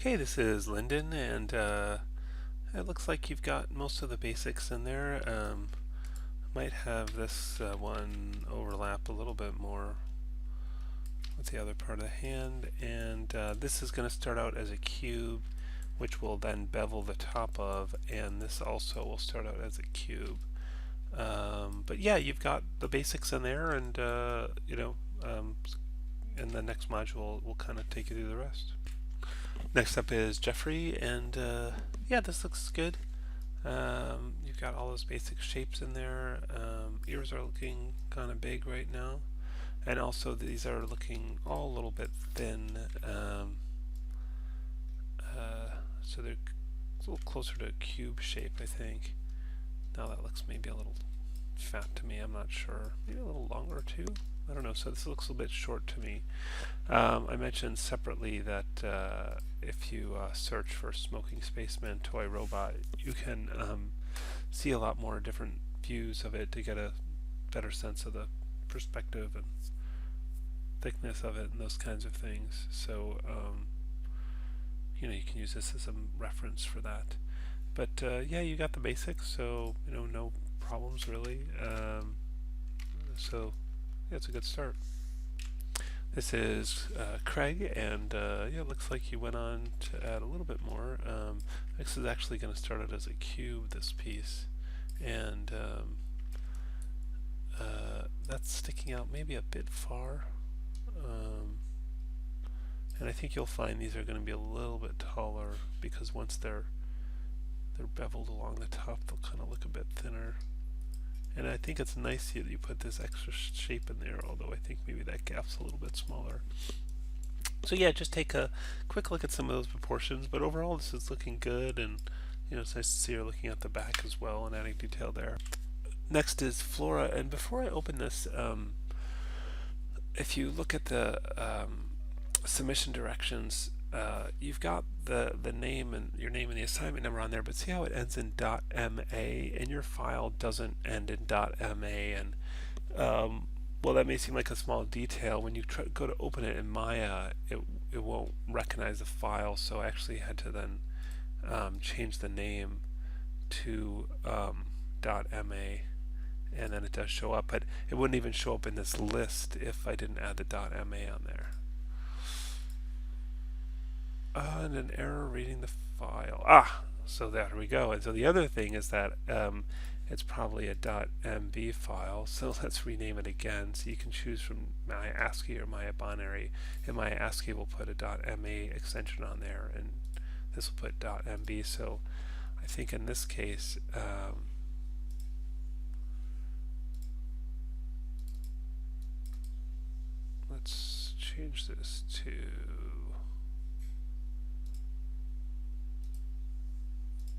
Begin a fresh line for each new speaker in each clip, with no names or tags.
Okay, this is Lyndon, and it looks like you've got most of the basics in there. Might have this one overlap a little bit more with the other part of the hand, and this is going to start out as a cube, which will then bevel the top of, and this also will start out as a cube. But yeah, you've got the basics in there, and in the next module, we'll kind of take you through the rest. Next up is Jeffrey, and yeah, this looks good. You've got all those basic shapes in there. Ears are looking kind of big right now, and also these are looking all a little bit thin. So they're a little closer to a cube shape, I think. Now that looks maybe a little fat to me. I'm not sure. Maybe a little longer too. I don't know. So this looks a little bit short to me. I mentioned separately that if you search for Smoking Spaceman Toy Robot, you can see a lot more different views of it to get a better sense of the perspective and thickness of it and those kinds of things. So you can use this as a reference for that. But yeah, you got the basics, so no problems really. So yeah, it's a good start. This is Craig, and yeah, it looks like you went on to add a little bit more. This is actually going to start out as a cube, this piece, and that's sticking out maybe a bit far. And I think you'll find these are going to be a little bit taller because once they're beveled along the top, they'll kind of look a bit thinner. And I think it's nice that you put this extra shape in there, although I think maybe that gap's a little bit smaller. So yeah, just take a quick look at some of those proportions, but overall this is looking good, and it's nice to see her looking at the back as well and adding detail there. Next is Flora, and before I open this, if you look at the submission directions, you've got the name and your name and the assignment number on there, but see how it ends in .ma, and your file doesn't end in .ma, and well, that may seem like a small detail. When you go to open it in Maya, it won't recognize the file, so I actually had to then change the name to .ma, and then it does show up, but it wouldn't even show up in this list if I didn't add the .ma on there. And an error reading the file. So there we go. And so the other thing is that it's probably a .mb file. So let's rename it again. So you can choose from my ASCII or my binary. And my ASCII will put a .ma extension on there, and this will put .mb. So I think in this case, let's change this to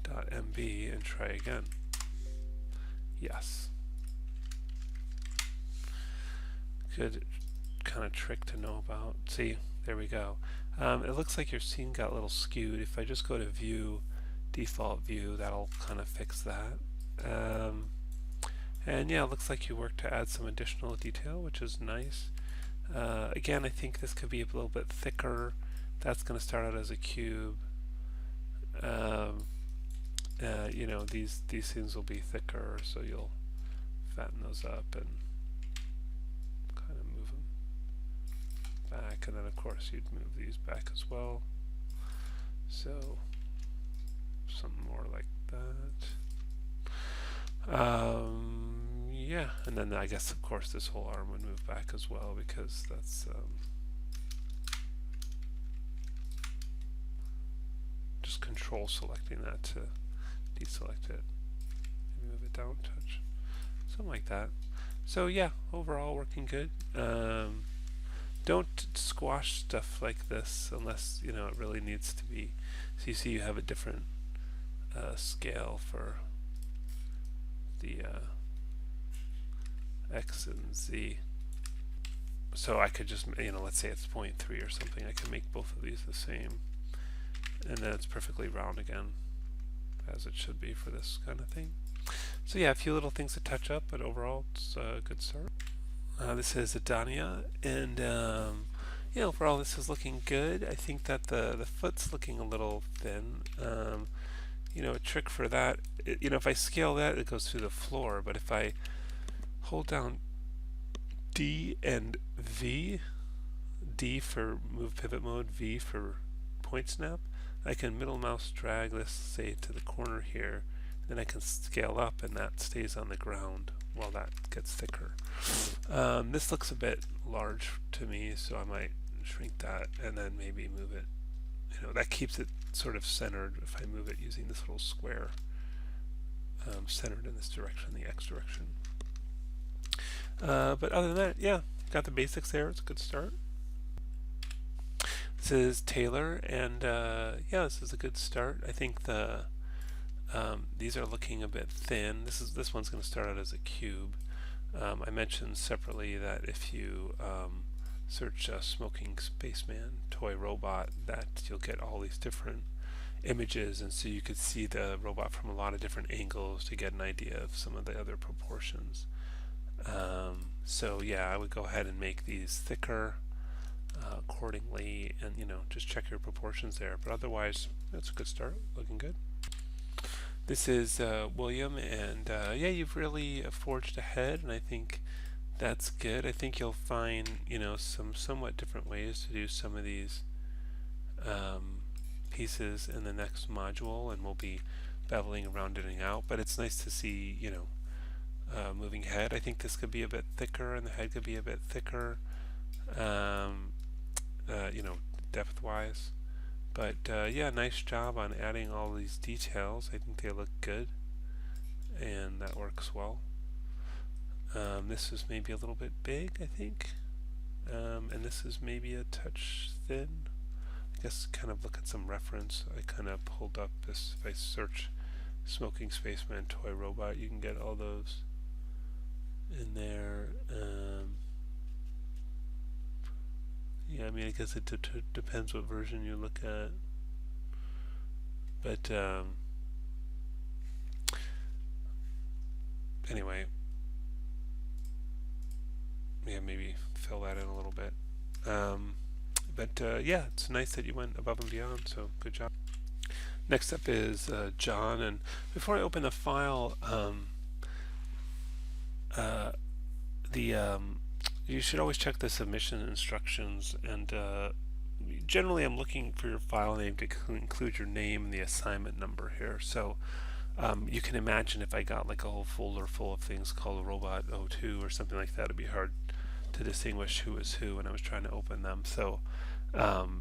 .mb and try again. Yes. Good kind of trick to know about. See, there we go. It looks like your scene got a little skewed. If I just go to view, default view, that'll kind of fix that. And yeah, it looks like you worked to add some additional detail, which is nice. Again, I think this could be a little bit thicker. That's going to start out as a cube. These things will be thicker, so you'll fatten those up and kind of move them back, and then of course you'd move these back as well. So something more like that. Yeah, and then I guess of course this whole arm would move back as well, because that's just control selecting that to deselect it. Maybe move it down a touch. Something like that. So yeah, overall working good. Don't squash stuff like this unless it really needs to be. So you see you have a different scale for the X and Z. So I could just, let's say it's 0.3 or something. I can make both of these the same, and then it's perfectly round again, as it should be for this kind of thing. So yeah, a few little things to touch up, but overall it's a good start. This is Adania, and overall this is looking good. I think that the foot's looking a little thin. A trick for that, if I scale that, it goes through the floor. But if I hold down D and V, D for move pivot mode, V for point snap, I can middle mouse drag this, say, to the corner here. Then I can scale up, and that stays on the ground while that gets thicker. This looks a bit large to me, so I might shrink that and then maybe move it. That keeps it sort of centered if I move it using this little square, centered in this direction, the X direction. But other than that, yeah, got the basics there. It's a good start. This is Taylor, and yeah, this is a good start. I think these are looking a bit thin. This one's going to start out as a cube. I mentioned separately that if you search Smoking Spaceman toy robot, that you'll get all these different images, and so you could see the robot from a lot of different angles to get an idea of some of the other proportions. So yeah, I would go ahead and make these thicker accordingly, and just check your proportions there. But otherwise, that's a good start. Looking good. This is William, and yeah, you've really forged ahead, and I think that's good. I think you'll find some somewhat different ways to do some of these pieces in the next module, and we'll be beveling around it and out. But it's nice to see moving ahead. I think this could be a bit thicker, and the head could be a bit thicker, depth-wise. But yeah, nice job on adding all these details. I think they look good, and that works well. This is maybe a little bit big, I think, and this is maybe a touch thin. I guess kind of look at some reference. I kind of pulled up this. If I search Smoking Spaceman toy robot, you can get all those in there. Yeah, I mean, I guess it depends what version you look at. But anyway, yeah, maybe fill that in a little bit. But yeah, it's nice that you went above and beyond, so good job. Next up is John, and before I open the file, you should always check the submission instructions, and generally I'm looking for your file name to include your name and the assignment number here. So you can imagine if I got like a whole folder full of things called Robot 02 or something like that, it'd be hard to distinguish who is who when I was trying to open them. So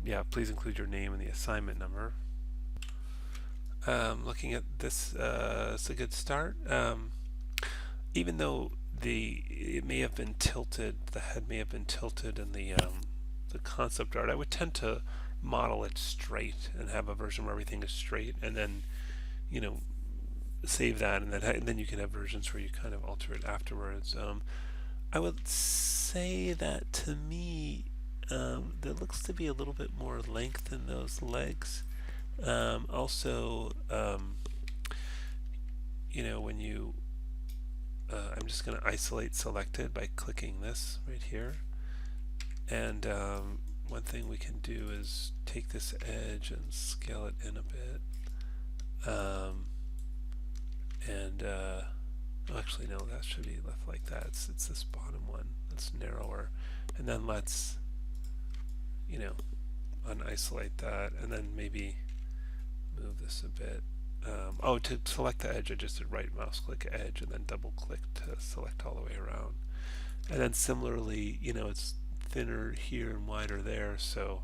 yeah, please include your name and the assignment number. Looking at this, it's a good start. Even though it may have been tilted, the head may have been tilted in the concept art, I would tend to model it straight and have a version where everything is straight, and then save that, and then you can have versions where you kind of alter it afterwards. I would say that to me, there looks to be a little bit more length in those legs. Also, when you I'm just going to isolate selected by clicking this right here, and one thing we can do is take this edge and scale it in a bit, actually no, that should be left like that. It's this bottom one that's narrower, and then let's unisolate that, and then maybe move this a bit. To select the edge, I just did right mouse click edge and then double click to select all the way around. And then similarly, it's thinner here and wider there, so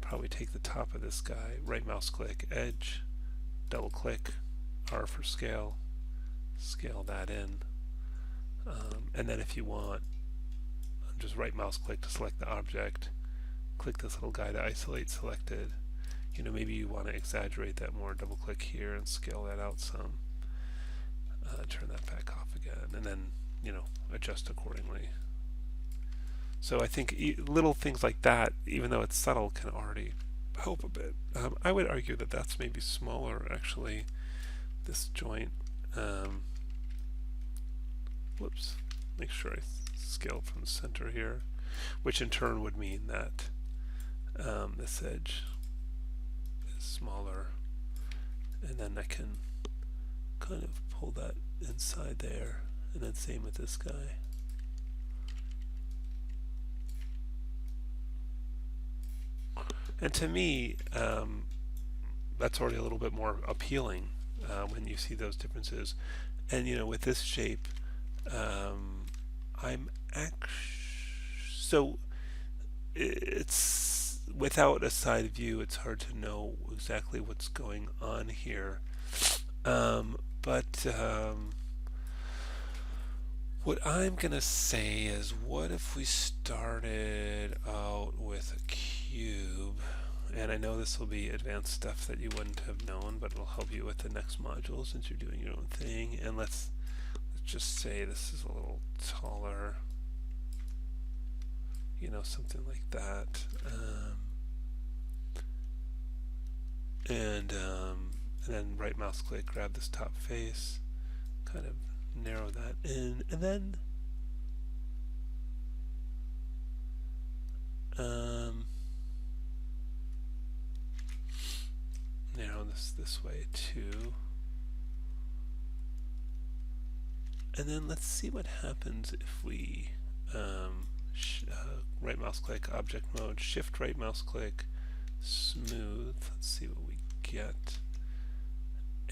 probably take the top of this guy, right mouse click edge, double click, R for scale, scale that in. And then if you want, just right mouse click to select the object, click this little guy to isolate selected. Maybe you want to exaggerate that more, double click here and scale that out some. Turn that back off again, and then adjust accordingly. So I think little things like that, even though it's subtle, can already help a bit. I would argue that that's maybe smaller, actually, this joint. Whoops, make sure I scale from the center here, which in turn would mean that This edge is smaller, and then I can kind of pull that inside there, and then same with this guy. And to me, that's already a little bit more appealing when you see those differences. And with this shape, I'm so it's without a side view, it's hard to know exactly what's going on here. But what I'm gonna say is, what if we started out with a cube? And I know this will be advanced stuff that you wouldn't have known, but it'll help you with the next module since you're doing your own thing. And let's just say this is a little taller, something like that. And then right mouse click, grab this top face, kind of narrow that in, and then narrow this way too. And then let's see what happens if we right mouse click, object mode, shift right mouse click, smooth. Let's see what we get.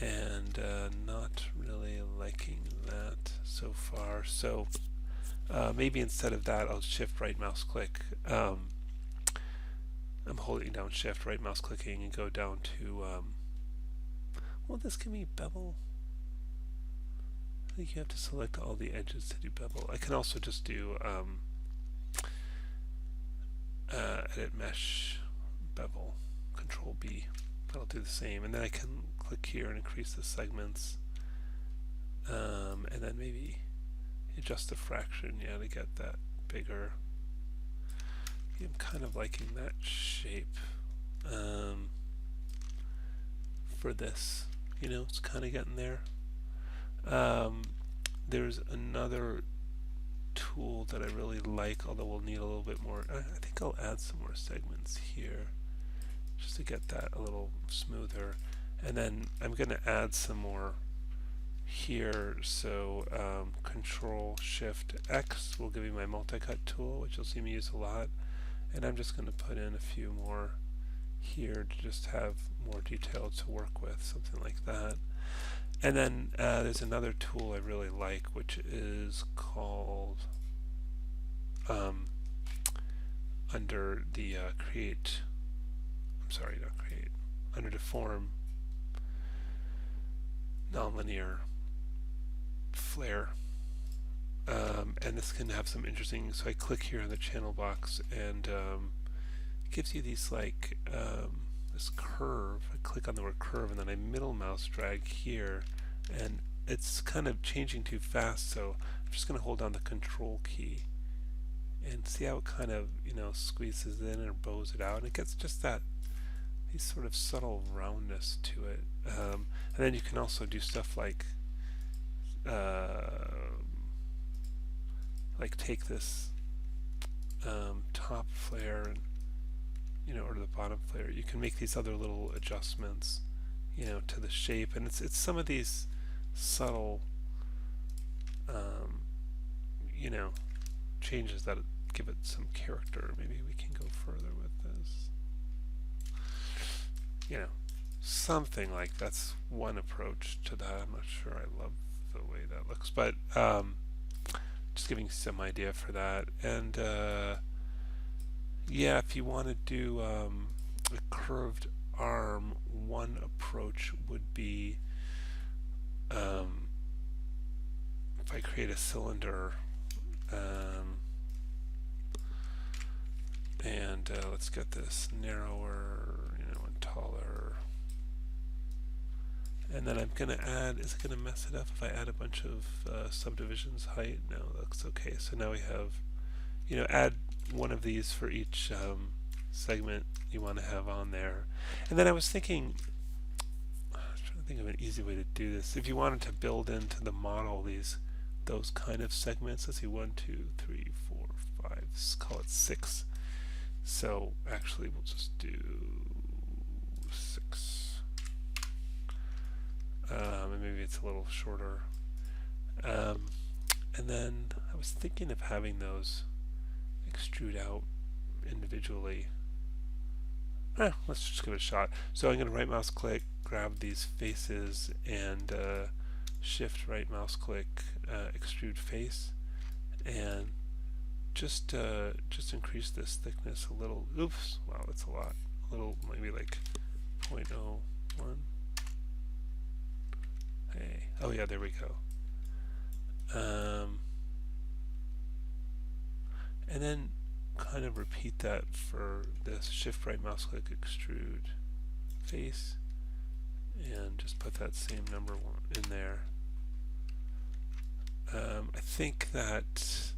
And not really liking that so far. So maybe instead of that, I'll shift right mouse click. I'm holding down shift, right mouse clicking, and go down to, well, this can be bevel. I think you have to select all the edges to do bevel. I can also just do edit mesh bevel, control B. That'll do the same, and then I can click here and increase the segments, and then maybe adjust the fraction, to get that bigger. I'm kind of liking that shape for this. It's kind of getting there. There's another tool that I really like, although we'll need a little bit more. I think I'll add some more segments here just to get that a little smoother. And then I'm going to add some more here. So Control Shift X will give me my multi-cut tool, which you'll see me use a lot. And I'm just going to put in a few more here to just have more detail to work with, something like that. And then there's another tool I really like, which is called under the under Deform Nonlinear Flare. And this can have some interesting, so I click here in the channel box, and it gives you these this curve. I click on the word curve, and then I middle mouse drag here, and it's kind of changing too fast, so I'm just going to hold down the control key and see how it kind of squeezes in or bows it out, and it gets just these sort of subtle roundness to it. And then you can also do stuff like take this top flare and or the bottom flare. You can make these other little adjustments to the shape, and it's some of these subtle changes that give it some character. Maybe we can go further with this. Something like that's one approach to that. I'm not sure I love the way that looks, but just giving some idea for that. And yeah, if you want to do a curved arm, one approach would be if I create a cylinder, and let's get this narrower, and taller. And then I'm going to add, is it going to mess it up if I add a bunch of subdivisions height? No, that looks okay. So now we have, add one of these for each segment you want to have on there. And then I was thinking, I was trying to think of an easy way to do this. If you wanted to build into the model those kind of segments, let's see, 1, 2, 3, 4, 5, let's call it 6 So actually we'll just do 6. And maybe it's a little shorter. Um, and then I was thinking of having those extrude out individually. Let's just give it a shot. So I'm going to right mouse click, grab these faces, and shift right mouse click, extrude face, and just increase this thickness a little. Oops, wow, that's a lot. A little, maybe like 0.01. Hey, oh yeah, there we go. And then kind of repeat that for this. Shift right mouse click, extrude face, and just put that same number in there. I think that,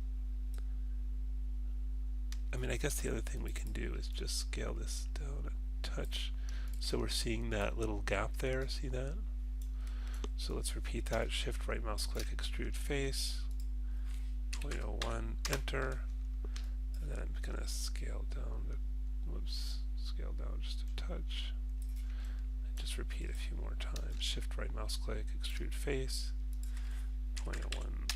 I guess the other thing we can do is just scale this down a touch. So we're seeing that little gap there, see that? So let's repeat that. Shift right mouse click, extrude face, 0.01, enter. And then I'm going to scale down, scale down just a touch. And just repeat a few more times. Shift right mouse click, extrude face, 0.01.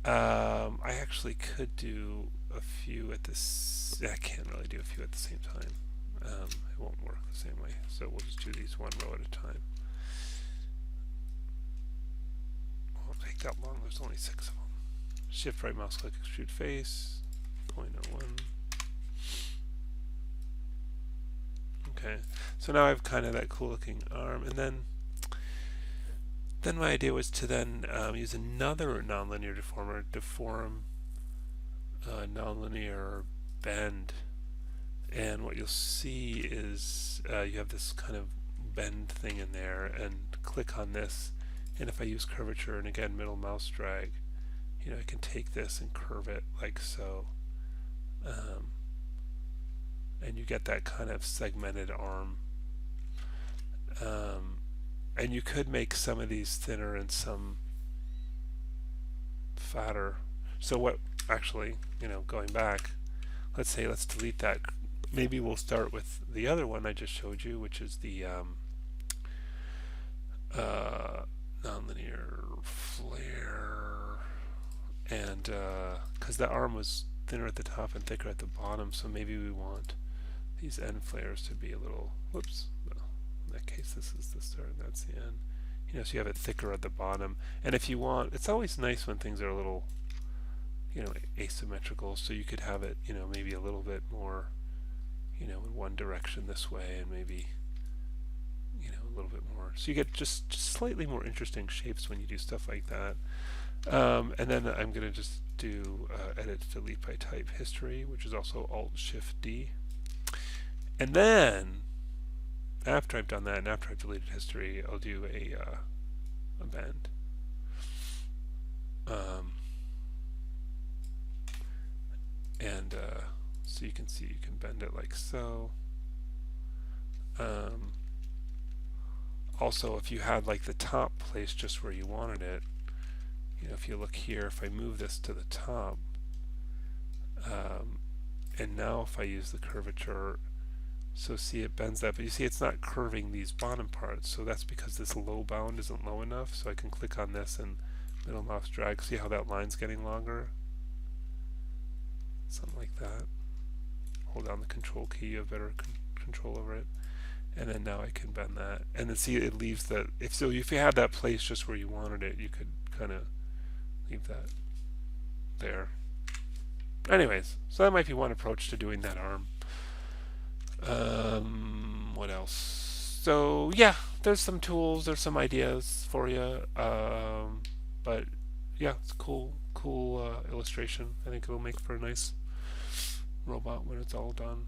I actually could do a few at this. I can't really do a few at the same time. It won't work the same way. So we'll just do these one row at a time. It won't take that long. There's only 6 of them. Shift right mouse click, extrude face, 0.01. Okay, so now I have kind of that cool looking arm, and then my idea was to then use another nonlinear deformer to form a nonlinear bend. And what you'll see is you have this kind of bend thing in there, and click on this, and if I use curvature and again middle mouse drag, I can take this and curve it like so, and you get that kind of segmented arm. And you could make some of these thinner and some fatter. So what, actually, going back, let's delete that. Maybe we'll start with the other one I just showed you, which is the nonlinear flare. And because the arm was thinner at the top and thicker at the bottom, so maybe we want these end flares to be a little, whoops, in that case this is the start and that's the end. So you have it thicker at the bottom. And if you want, it's always nice when things are a little, asymmetrical, so you could have it, maybe a little bit more, in one direction this way, and maybe, a little bit more. So you get just slightly more interesting shapes when you do stuff like that. And then I'm going to just do edit delete by type history, which is also Alt-Shift-D. And then, after I've done that, and after I've deleted history, I'll do a bend. So you can see you can bend it like so. Also, if you had like the top placed just where you wanted it, if you look here, if I move this to the top, and now if I use the curvature, so see it bends that, but you see it's not curving these bottom parts, so that's because this low bound isn't low enough. So I can click on this and middle mouse drag, see how that line's getting longer? Something like that. Hold down the control key, you have better control over it. And then now I can bend that. And then see it leaves that, if you had that placed just where you wanted it, you could kind of leave that there. Anyways, so that might be one approach to doing that arm. What else? So yeah, there's some tools, there's some ideas for you. But yeah, it's cool illustration. I think it'll make for a nice robot when it's all done.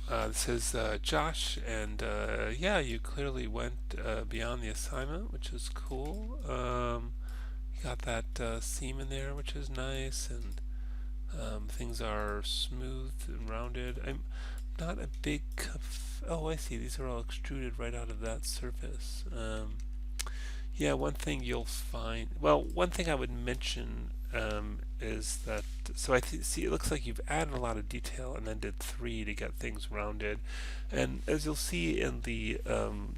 This is Josh, and yeah, you clearly went beyond the assignment, which is cool. You got that seam in there, which is nice, and things are smooth and rounded. I'm not a big... Oh, I see. These are all extruded right out of that surface. Yeah, one thing you'll find. Well, one thing I would mention is that. So see, it looks like you've added a lot of detail and then did three to get things rounded. And as you'll see in the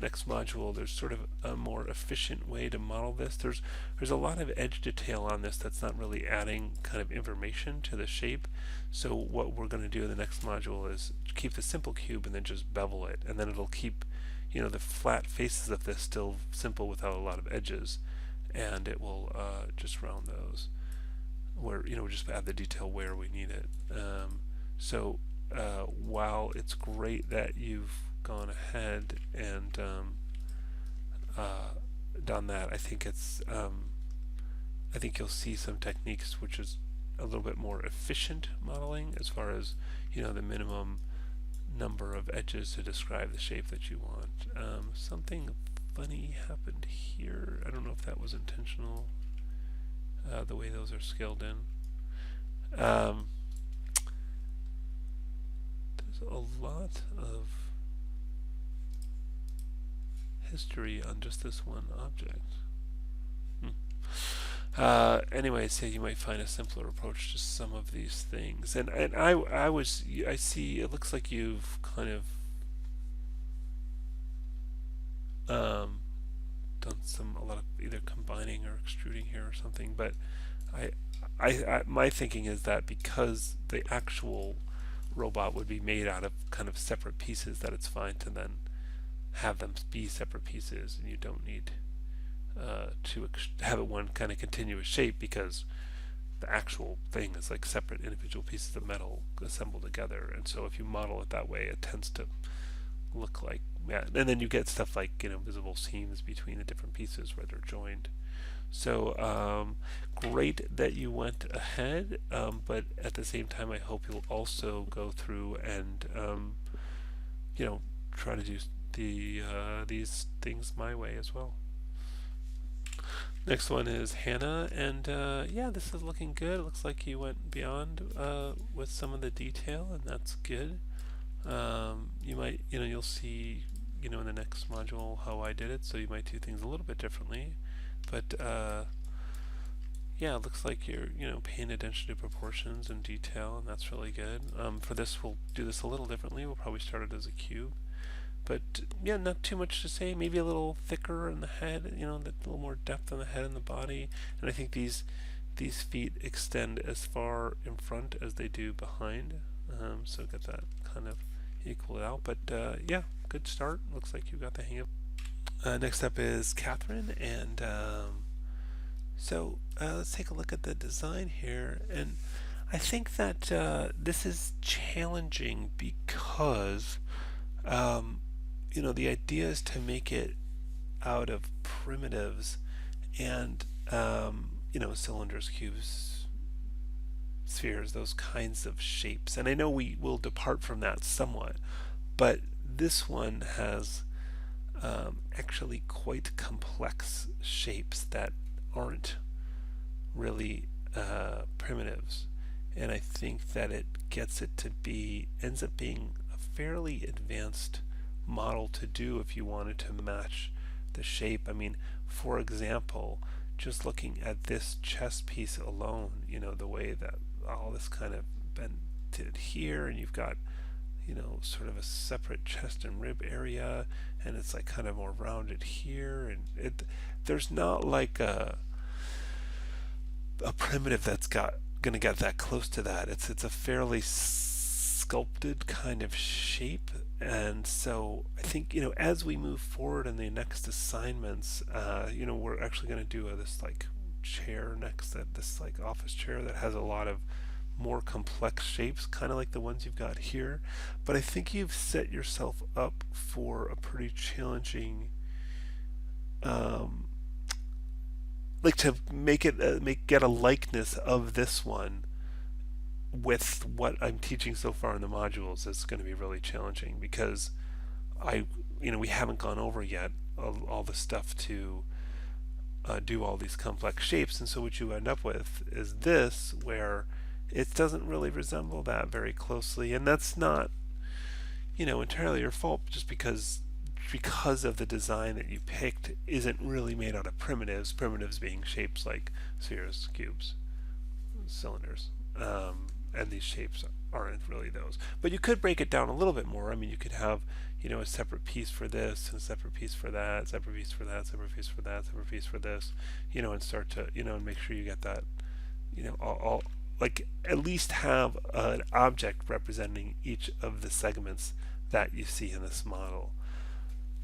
next module, there's sort of a more efficient way to model this. There's a lot of edge detail on this that's not really adding kind of information to the shape. So what we're going to do in the next module is keep the simple cube and then just bevel it, and then it'll keep the flat faces of this still simple without a lot of edges, and it will just round those where just add the detail where we need it. So while it's great that you've gone ahead and done that, I think you'll see some techniques which is a little bit more efficient modeling as far as the minimum number of edges to describe the shape that you want. Something funny happened here. I don't know if that was intentional, the way those are scaled in. There's a lot of history on just this one object. Anyways, yeah, you might find a simpler approach to some of these things. And I see it looks like you've kind of done a lot of either combining or extruding here or something. But my thinking is that because the actual robot would be made out of kind of separate pieces, that it's fine to then have them be separate pieces, and you don't need to have it one kind of continuous shape, because the actual thing is like separate individual pieces of metal assembled together. And so if you model it that way, it tends to look like, yeah. And then you get stuff like visible seams between the different pieces where they're joined. So great that you went ahead, but at the same time, I hope you'll also go through and try to do these things my way as well. Next one is Hana, and yeah, this is looking good. It looks like you went beyond with some of the detail, and that's good. You might, you'll see, in the next module how I did it, so you might do things a little bit differently. But yeah, it looks like you're, paying attention to proportions and detail, and that's really good. For this, we'll do this a little differently. We'll probably start it as a cube. But yeah, not too much to say. Maybe a little thicker in the head, a little more depth on the head and the body. And I think these feet extend as far in front as they do behind. So get that kind of equal it out. But yeah, good start. Looks like you got the hang of it. Next up is Catherine, and so let's take a look at the design here. And I think that this is challenging because the idea is to make it out of primitives and cylinders, cubes, spheres, those kinds of shapes. And I know we will depart from that somewhat, but this one has actually quite complex shapes that aren't really primitives. And I think that it ends up being a fairly advanced model to do if you wanted to match the shape. I mean, for example, just looking at this chest piece alone, the way that all this kind of bent here, and you've got, sort of a separate chest and rib area, and it's like kind of more rounded here, and there's not like a primitive that's gonna get that close to that. It's a fairly sculpted kind of shape. And so I think as we move forward in the next assignments, we're actually going to do this like chair next, this like office chair that has a lot of more complex shapes, kind of like the ones you've got here. But I think you've set yourself up for a pretty challenging, like to make it get a likeness of this one with what I'm teaching so far in the modules. Is going to be really challenging because we haven't gone over yet all the stuff to do all these complex shapes, and so what you end up with is this, where it doesn't really resemble that very closely, and that's not entirely your fault, just because because of the design that you picked, isn't really made out of primitives. Primitives being shapes like spheres, cubes, cylinders, and these shapes aren't really those. But you could break it down a little bit more. I mean, you could have, a separate piece for this, and a separate piece for that, separate piece for that, separate piece for that, separate piece for this, and start to, and make sure you get that, all like at least have an object representing each of the segments that you see in this model.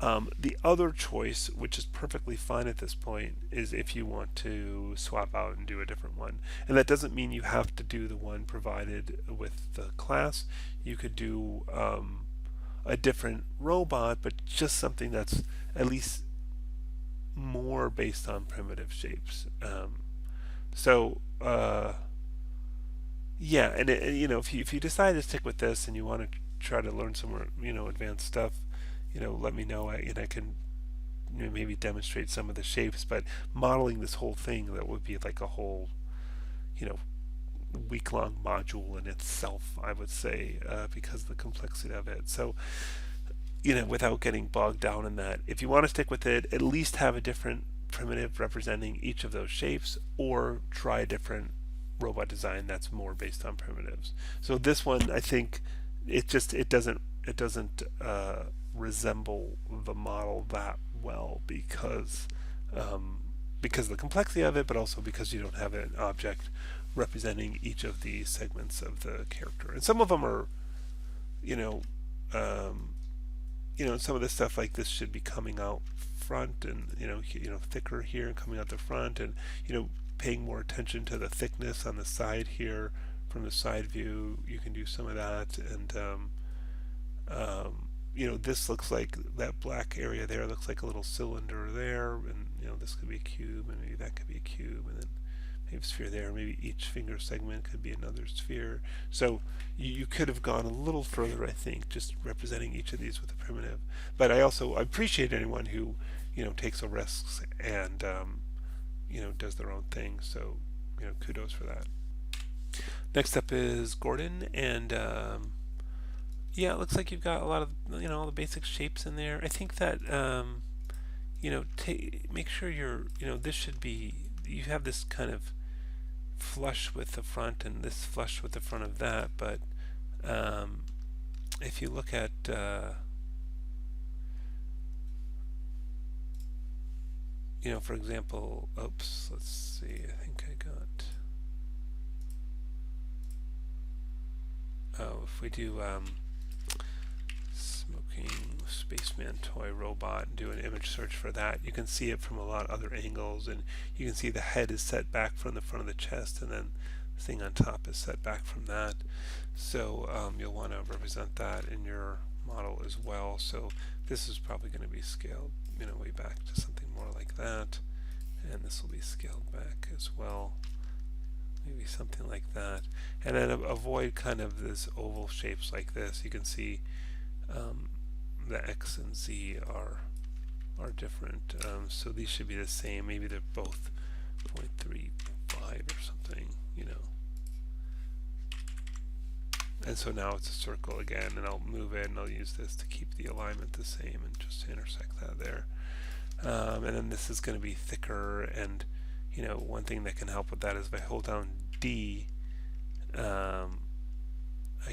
The other choice, which is perfectly fine at this point, is if you want to swap out and do a different one. And that doesn't mean you have to do the one provided with the class. You could do a different robot, but just something that's at least more based on primitive shapes. Yeah, and if you decide to stick with this and you want to try to learn some more, advanced stuff, let me know. I can maybe demonstrate some of the shapes, but modeling this whole thing, that would be like a whole, you know, week-long module in itself, I would say, because of the complexity of it. So, without getting bogged down in that, if you want to stick with it, at least have a different primitive representing each of those shapes, or try a different robot design that's more based on primitives. So this one, I think, it doesn't resemble the model that well because of the complexity of it, but also because you don't have an object representing each of the segments of the character. And some of them are, some of this stuff like this should be coming out front, and thicker here and coming out the front, and paying more attention to the thickness on the side here. From the side view, you can do some of that, and this looks like that black area there looks like a little cylinder there, and this could be a cube, and maybe that could be a cube, and then maybe a sphere there. Maybe each finger segment could be another sphere. So you could have gone a little further, I think, just representing each of these with a primitive. But I appreciate anyone who takes a risk and does their own thing. So kudos for that. Next up is Gordon, and yeah, it looks like you've got a lot of all the basic shapes in there. I think that make sure this should be, you have this kind of flush with the front and this flush with the front of that, but if you look at for example, oops, let's see, I think I got, if we do smoking spaceman toy robot and do an image search for that, you can see it from a lot of other angles, and you can see the head is set back from the front of the chest, and then the thing on top is set back from that. So you'll want to represent that in your model as well. So this is probably going to be scaled way back to something more like that, and this will be scaled back as well, maybe something like that. And then avoid kind of this oval shapes like this. You can see the X and Z are different, so these should be the same. Maybe they're both 0.35 or something, and so now it's a circle again, and I'll move it and I'll use this to keep the alignment the same and just to intersect that there. And then this is going to be thicker, and one thing that can help with that is if I hold down D, I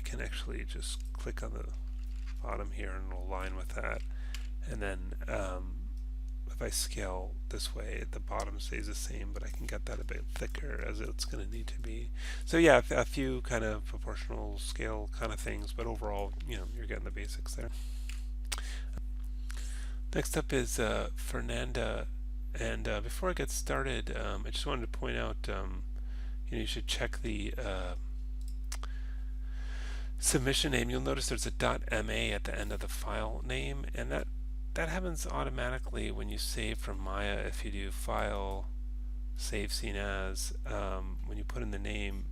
can actually just click on the bottom here and it'll align with that. And then if I scale this way, the bottom stays the same, but I can get that a bit thicker as it's going to need to be. So yeah, a few kind of proportional scale kind of things, but overall, you're getting the basics there. Next up is Fernanda, and before I get started, I just wanted to point out, you should check the submission name. You'll notice there's a .ma at the end of the file name, and that happens automatically when you save from Maya. If you do File, Save Scene As, when you put in the name,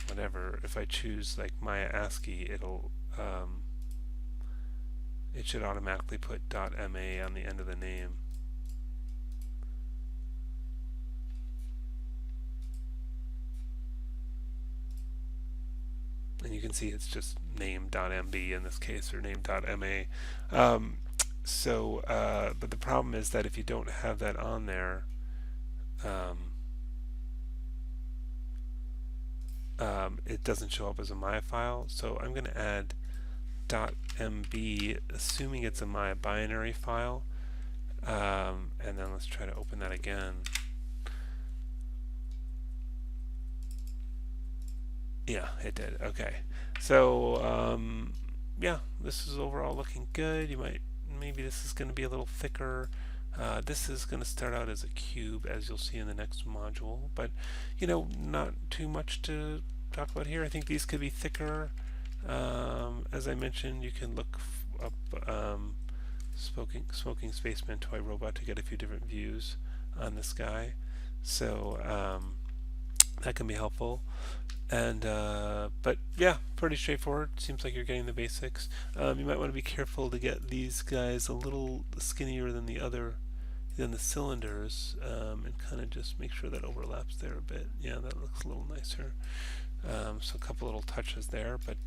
whatever, if I choose like Maya ASCII, it should automatically put .ma on the end of the name. And you can see it's just name.mb in this case, or name.ma. So, but the problem is that if you don't have that on there, um, it doesn't show up as a Maya file. So I'm going to add .mb, assuming it's a Maya binary file, and then let's try to open that again. Yeah, it did. Okay. So, yeah, this is overall looking good. Maybe this is going to be a little thicker. This is going to start out as a cube, as you'll see in the next module, but not too much to talk about here. I think these could be thicker. As I mentioned, you can look up smoking spaceman toy robot to get a few different views on this guy. So that can be helpful. And but yeah, pretty straightforward. Seems like you're getting the basics. You might want to be careful to get these guys a little skinnier than the cylinders, and kind of just make sure that overlaps there a bit. Yeah, that looks a little nicer. So a couple little touches there, but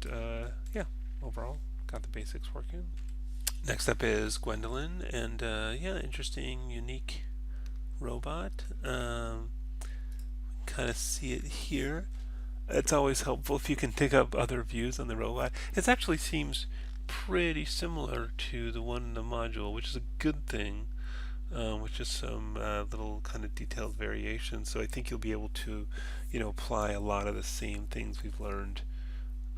yeah, overall got the basics working. Next up is Gwendolyn, and yeah, interesting, unique robot. Kind of see it here. It's always helpful if you can pick up other views on the robot. It actually seems pretty similar to the one in the module, which is a good thing, with just some little kind of detailed variations. So I think you'll be able to, apply a lot of the same things we've learned,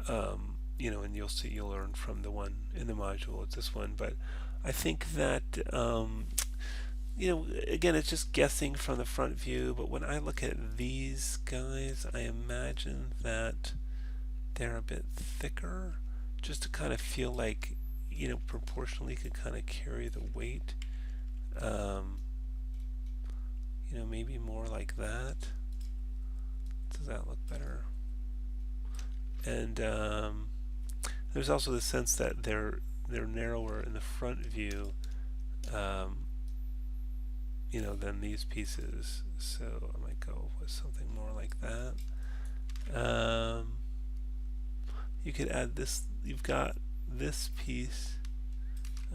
and you'll learn from the one in the module. It's this one, but I think that again, it's just guessing from the front view, but when I look at these guys, I imagine that they're a bit thicker, just to kind of feel like, proportionally could kind of carry the weight. Maybe more like that. Does that look better? And there's also the sense that they're narrower in the front view. Than these pieces, so I might go with something more like that. You could add this. You've got this piece.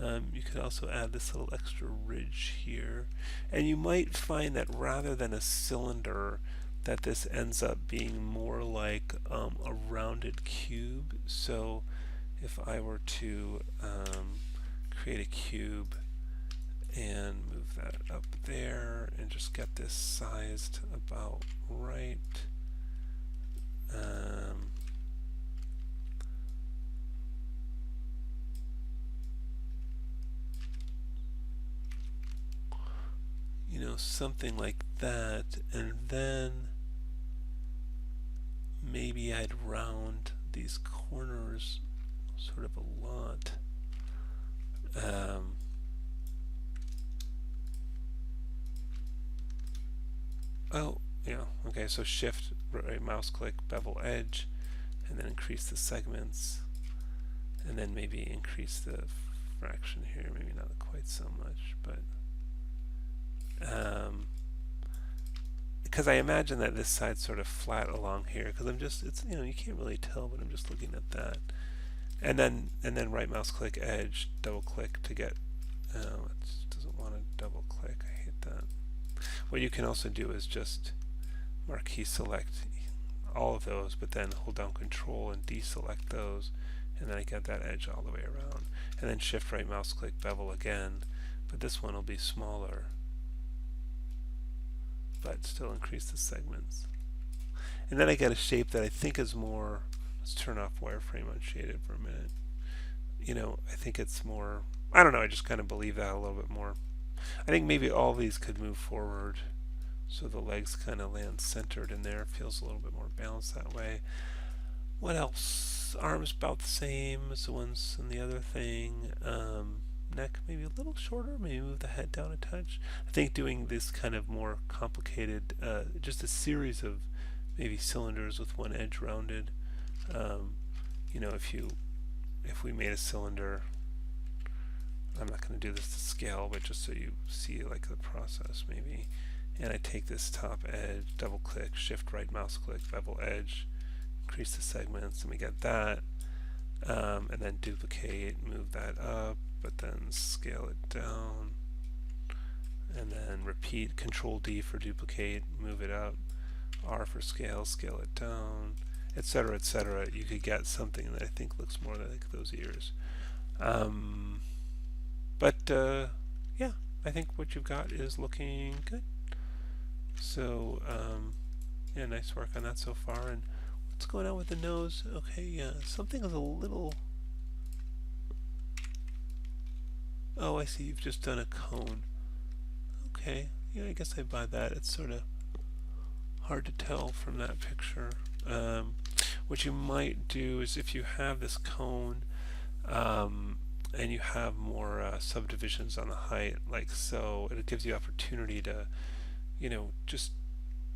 You could also add this little extra ridge here, and you might find that rather than a cylinder, that this ends up being more like a rounded cube. So if I were to create a cube and move that up there and just get this sized about right. Something like that, and then maybe I'd round these corners sort of a lot. Oh, yeah, okay, so shift, right mouse click, bevel edge, and then increase the segments, and then maybe increase the fraction here, maybe not quite so much, but because I imagine that this side's sort of flat along here, because it's you can't really tell, but I'm just looking at that, and then right mouse click edge, double click to get. It doesn't want to double click. I hate that. What you can also do is just marquee select all of those, but then hold down Control and deselect those, and then I get that edge all the way around. And then shift right mouse click bevel again, but this one will be smaller, but still increase the segments. And then I get a shape that I think is more. Let's turn off wireframe unshaded for a minute. I think it's more. I don't know. I just kind of believe that a little bit more. I think maybe all these could move forward, so the legs kind of land centered in there. Feels a little bit more balanced that way. What else? Arms about the same as the ones in the other thing. Neck maybe a little shorter. Maybe move the head down a touch. I think doing this kind of more complicated, just a series of maybe cylinders with one edge rounded. If we made a cylinder. I'm not going to do this to scale, but just so you see like the process maybe. And I take this top edge, double click, shift right mouse click, bevel edge, increase the segments, and we get that. and then duplicate, move that up, but then scale it down, and then repeat, Control D for duplicate, move it up, R for scale, scale it down, etc., etc. You could get something that I think looks more like those ears. But yeah, I think what you've got is looking good. So yeah, nice work on that so far. And what's going on with the nose? Okay, yeah, something is a little... Oh, I see, you've just done a cone. Okay, yeah, I guess I buy that. It's sort of hard to tell from that picture. What you might do is if you have this cone and you have more subdivisions on the height, like so, it gives you opportunity to, just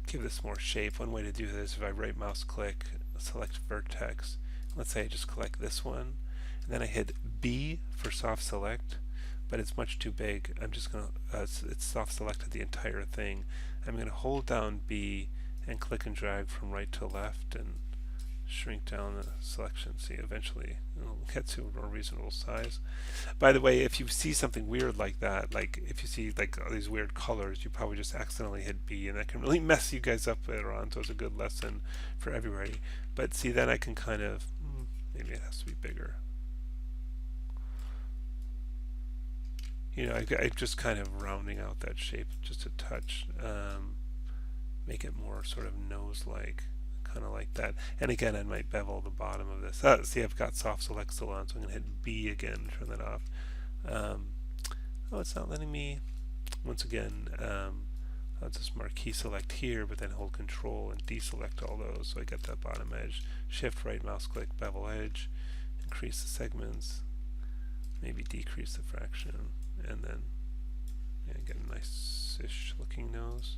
give this more shape. One way to do this, if I right mouse click, select vertex, let's say I just click this one, and then I hit B for soft select, but it's much too big. I'm just going to, it's soft selected the entire thing. I'm going to hold down B and click and drag from right to left and shrink down the selection. See, eventually it'll get to a more reasonable size. By the way, if you see something weird like that, like if you see like all these weird colors, you probably just accidentally hit B, and that can really mess you guys up later on. So it's a good lesson for everybody. But see, then I can kind of, maybe it has to be bigger. I'm just kind of rounding out that shape just a touch, make it more sort of nose-like, kind of like that. And again, I might bevel the bottom of this. See, I've got soft select still on, so I'm going to hit B again and turn that off. Oh, it's not letting me. Once again, I'll just marquee select here, but then hold Control and deselect all those, so I get that bottom edge. Shift right mouse click, bevel edge, increase the segments, maybe decrease the fraction, and then get a nice-ish looking nose.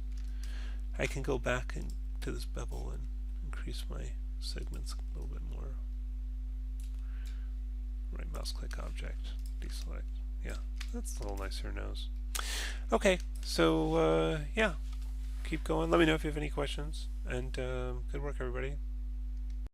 I can go back to this bevel and increase my segments a little bit more. Right mouse click object, deselect. Yeah, that's a little nicer nose. Okay, so yeah, keep going. Let me know if you have any questions, and good work, everybody.